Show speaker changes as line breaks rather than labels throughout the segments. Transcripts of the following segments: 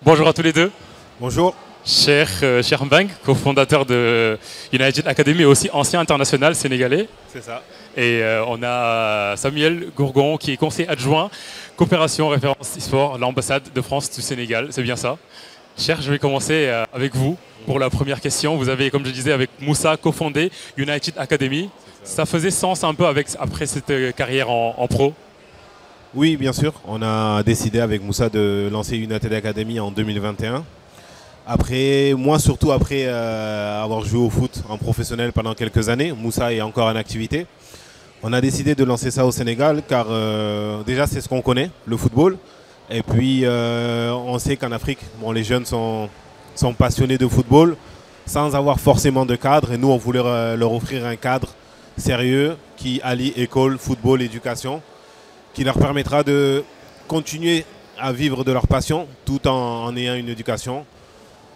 Bonjour à tous les deux.
Bonjour.
Cher Mbang, cofondateur de United Academy et aussi ancien international sénégalais.
C'est ça.
Et on a Samuel Gourgon qui est conseiller adjoint, coopération référence e-sport, l'ambassade de France du Sénégal. C'est bien ça. Cher, je vais commencer avec vous pour la première question. Vous avez, comme je disais, avec Moussa, cofondé United Academy. Ça faisait sens un peu après cette carrière en pro?
Oui, bien sûr. On a décidé avec Moussa de lancer United Academy en 2021. Après, moi surtout après avoir joué au foot en professionnel pendant quelques années, Moussa est encore en activité. On a décidé de lancer ça au Sénégal car déjà c'est ce qu'on connaît, le football. Et puis on sait qu'en Afrique, les jeunes sont passionnés de football sans avoir forcément de cadre. Et nous, on voulait leur offrir un cadre sérieux qui allie école, football, éducation, qui leur permettra de continuer à vivre de leur passion tout en ayant une éducation.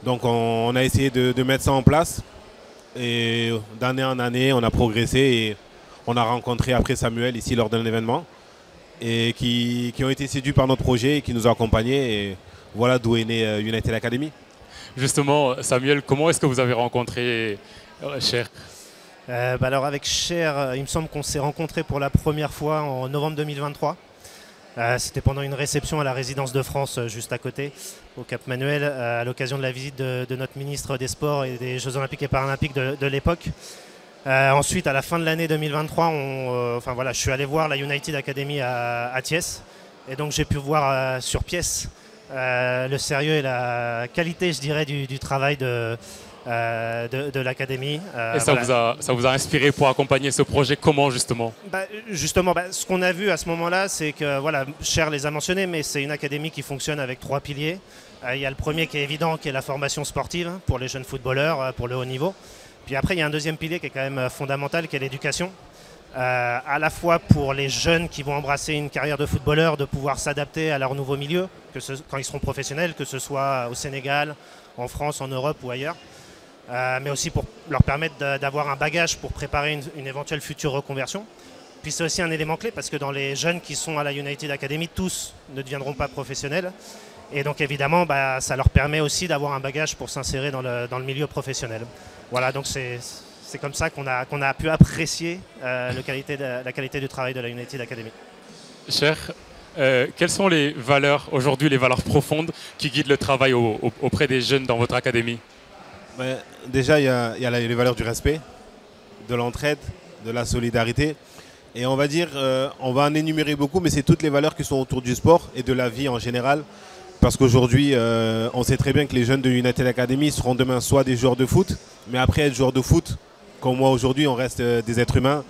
Donc on a essayé de mettre ça en place et d'année en année on a progressé et on a rencontré après Samuel ici lors d'un événement et qui ont été séduits par notre projet et qui nous ont accompagnés et voilà d'où est né United Academy.
Justement, Samuel, comment est-ce que vous avez rencontré Cher?
Alors avec Cher, il me semble qu'on s'est rencontrés pour la première fois en novembre 2023. C'était pendant une réception à la résidence de France, juste à côté, au Cap Manuel, à l'occasion de la visite de notre ministre des Sports et des Jeux Olympiques et Paralympiques de l'époque. Ensuite, à la fin de l'année 2023, je suis allé voir la United Academy à Thiès. Et donc j'ai pu voir sur pièce le sérieux et la qualité, je dirais, du travail de l'académie.
Et ça vous a inspiré pour accompagner ce projet comment justement?
Justement, ce qu'on a vu à ce moment-là, c'est que, Cher les a mentionnés, mais c'est une académie qui fonctionne avec 3 piliers. Il y a le premier qui est évident, qui est la formation sportive pour les jeunes footballeurs, pour le haut niveau. Puis après, il y a un deuxième pilier qui est quand même fondamental, qui est l'éducation. À la fois pour les jeunes qui vont embrasser une carrière de footballeur, de pouvoir s'adapter à leur nouveau milieu, quand ils seront professionnels, que ce soit au Sénégal, en France, en Europe ou ailleurs. Mais aussi pour leur permettre d'avoir un bagage pour préparer une éventuelle future reconversion. Puis c'est aussi un élément clé parce que dans les jeunes qui sont à la United Academy, tous ne deviendront pas professionnels. Et donc évidemment, ça leur permet aussi d'avoir un bagage pour s'insérer dans le milieu professionnel. Voilà, donc c'est comme ça qu'on a pu apprécier la qualité du travail de la United Academy.
Cher, quelles sont les valeurs aujourd'hui, les valeurs profondes qui guident le travail auprès des jeunes dans votre académie?
Déjà, il y a les valeurs du respect, de l'entraide, de la solidarité. Et on va dire, on va en énumérer beaucoup, mais c'est toutes les valeurs qui sont autour du sport et de la vie en général. Parce qu'aujourd'hui, on sait très bien que les jeunes de United Academy seront demain soit des joueurs de foot, mais après être joueurs de foot, comme moi aujourd'hui, on reste des êtres humains,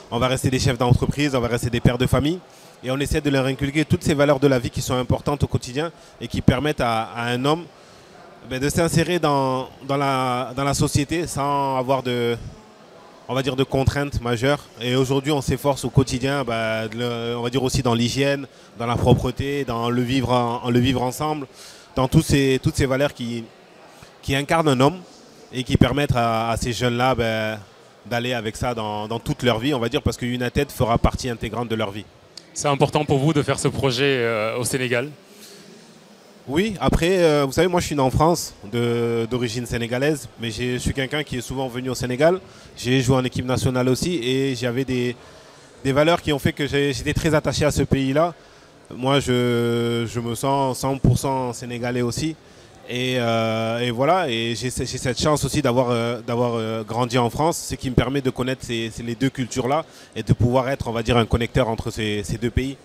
on va rester des chefs d'entreprise, on va rester des pères de famille. Et on essaie de leur inculquer toutes ces valeurs de la vie qui sont importantes au quotidien et qui permettent à un homme de s'insérer dans la société sans avoir de contraintes majeures. Et aujourd'hui, on s'efforce au quotidien, on va dire aussi dans l'hygiène, dans la propreté, dans le vivre ensemble, dans toutes ces valeurs qui incarnent un homme et qui permettent à ces jeunes-là d'aller avec ça dans toute leur vie, on va dire, parce que United fera partie intégrante de leur vie.
C'est important pour vous de faire ce projet au Sénégal?
Oui, après, vous savez, moi je suis né en France, d'origine sénégalaise, mais je suis quelqu'un qui est souvent venu au Sénégal. J'ai joué en équipe nationale aussi et j'avais des valeurs qui ont fait que j'étais très attaché à ce pays-là. Moi, je me sens 100% sénégalais aussi. Et voilà, et j'ai cette chance aussi d'avoir grandi en France, ce qui me permet de connaître les deux cultures-là et de pouvoir être, on va dire, un connecteur entre ces deux pays.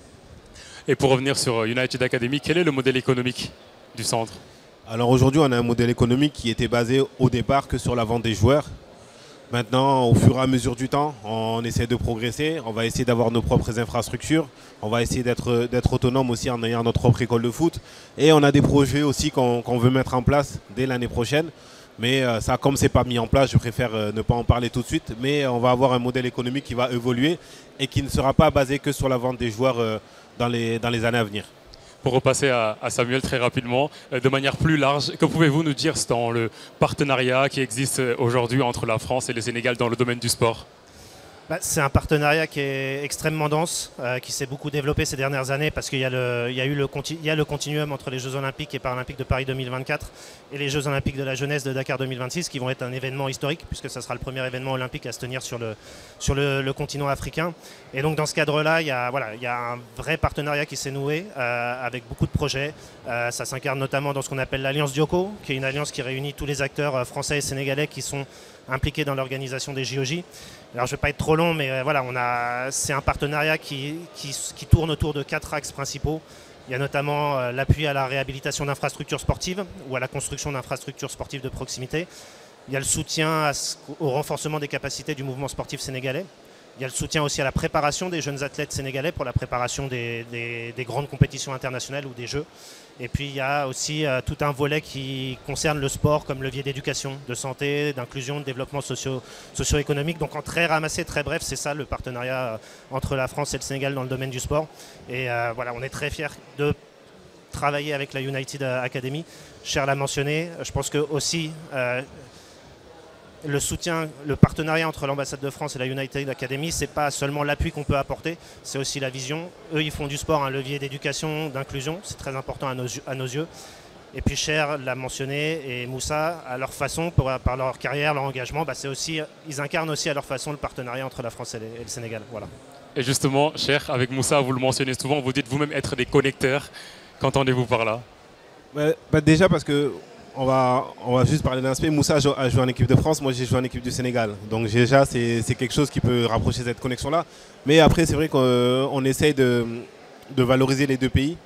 Et pour revenir sur United Academy, quel est le modèle économique du centre?
Alors aujourd'hui, on a un modèle économique qui était basé au départ que sur la vente des joueurs. Maintenant, au fur et à mesure du temps, on essaie de progresser, on va essayer d'avoir nos propres infrastructures, on va essayer d'être autonome aussi en ayant notre propre école de foot. Et on a des projets aussi qu'on veut mettre en place dès l'année prochaine. Mais ça, comme ce n'est pas mis en place, je préfère ne pas en parler tout de suite. Mais on va avoir un modèle économique qui va évoluer et qui ne sera pas basé que sur la vente des joueurs dans les années à venir.
Pour repasser à Samuel très rapidement, de manière plus large, que pouvez-vous nous dire dans le partenariat qui existe aujourd'hui entre la France et le Sénégal dans le domaine du sport?
C'est un partenariat qui est extrêmement dense, qui s'est beaucoup développé ces dernières années parce qu'il y a le continuum entre les Jeux Olympiques et Paralympiques de Paris 2024 et les Jeux Olympiques de la jeunesse de Dakar 2026 qui vont être un événement historique puisque ça sera le premier événement olympique à se tenir sur le continent africain. Et donc dans ce cadre-là, il y a un vrai partenariat qui s'est noué avec beaucoup de projets. Ça s'incarne notamment dans ce qu'on appelle l'Alliance Dioko, qui est une alliance qui réunit tous les acteurs français et sénégalais qui sont impliqués dans l'organisation des JOJ. Alors je ne vais pas être trop long, mais c'est un partenariat qui tourne autour de 4 axes principaux. Il y a notamment l'appui à la réhabilitation d'infrastructures sportives ou à la construction d'infrastructures sportives de proximité. Il y a le soutien au renforcement des capacités du mouvement sportif sénégalais. Il y a le soutien aussi à la préparation des jeunes athlètes sénégalais pour la préparation des grandes compétitions internationales ou des Jeux. Et puis il y a aussi tout un volet qui concerne le sport comme levier d'éducation, de santé, d'inclusion, de développement socio-économique. Donc en très ramassé, très bref, c'est ça le partenariat entre la France et le Sénégal dans le domaine du sport. Et on est très fiers de travailler avec la United Academy. Cher l'a mentionné, je pense que aussi le soutien, le partenariat entre l'ambassade de France et la United Academy, c'est pas seulement l'appui qu'on peut apporter, c'est aussi la vision. Eux, ils font du sport un levier d'éducation, d'inclusion, c'est très important à nos yeux. Et puis Cher l'a mentionné et Moussa, à leur façon, par leur carrière, leur engagement, ils incarnent aussi à leur façon le partenariat entre la France et le Sénégal. Voilà.
Et justement, Cher, avec Moussa, vous le mentionnez souvent, vous dites vous-même être des connecteurs. Qu'entendez-vous par là?
Déjà parce que on va juste parler d'un aspect. Moussa a joué en équipe de France, moi j'ai joué en équipe du Sénégal. Donc déjà c'est quelque chose qui peut rapprocher cette connexion-là. Mais après c'est vrai qu'on essaye de valoriser les deux pays.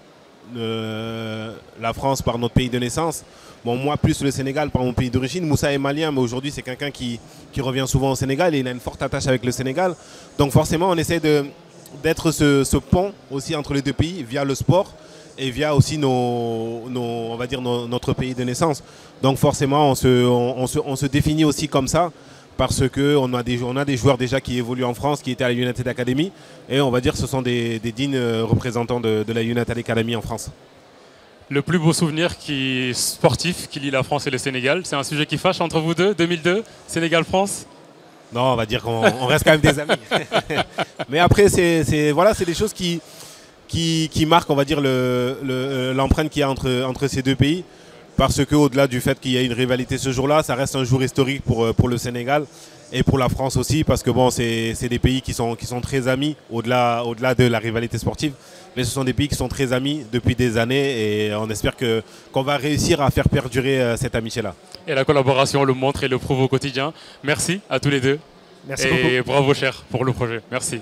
La France par notre pays de naissance. Bon, moi plus le Sénégal par mon pays d'origine. Moussa est malien, mais aujourd'hui c'est quelqu'un qui revient souvent au Sénégal et il a une forte attache avec le Sénégal. Donc forcément on essaie d'être ce pont aussi entre les deux pays via le sport et via aussi notre pays de naissance. Donc forcément, on se définit aussi comme ça parce qu'on a des joueurs déjà qui évoluent en France, qui étaient à la United Academy. Et on va dire que ce sont des dignes représentants de la United Academy en France.
Le plus beau souvenir sportif qui lie la France et le Sénégal, c'est un sujet qui fâche entre vous deux, 2002, Sénégal-France?
Non, on va dire qu'on reste quand même des amis. Mais après, c'est des choses qui marque, on va dire, l'empreinte qu'il y a entre ces deux pays. Parce qu'au-delà du fait qu'il y ait une rivalité ce jour-là, ça reste un jour historique pour le Sénégal et pour la France aussi. Parce que bon, c'est des pays qui sont très amis, au-delà de la rivalité sportive. Mais ce sont des pays qui sont très amis depuis des années et on espère qu'on va réussir à faire perdurer cette amitié-là.
Et la collaboration le montre et le prouve au quotidien. Merci à tous les deux.
Merci
beaucoup. Et bravo Cher pour le projet. Merci.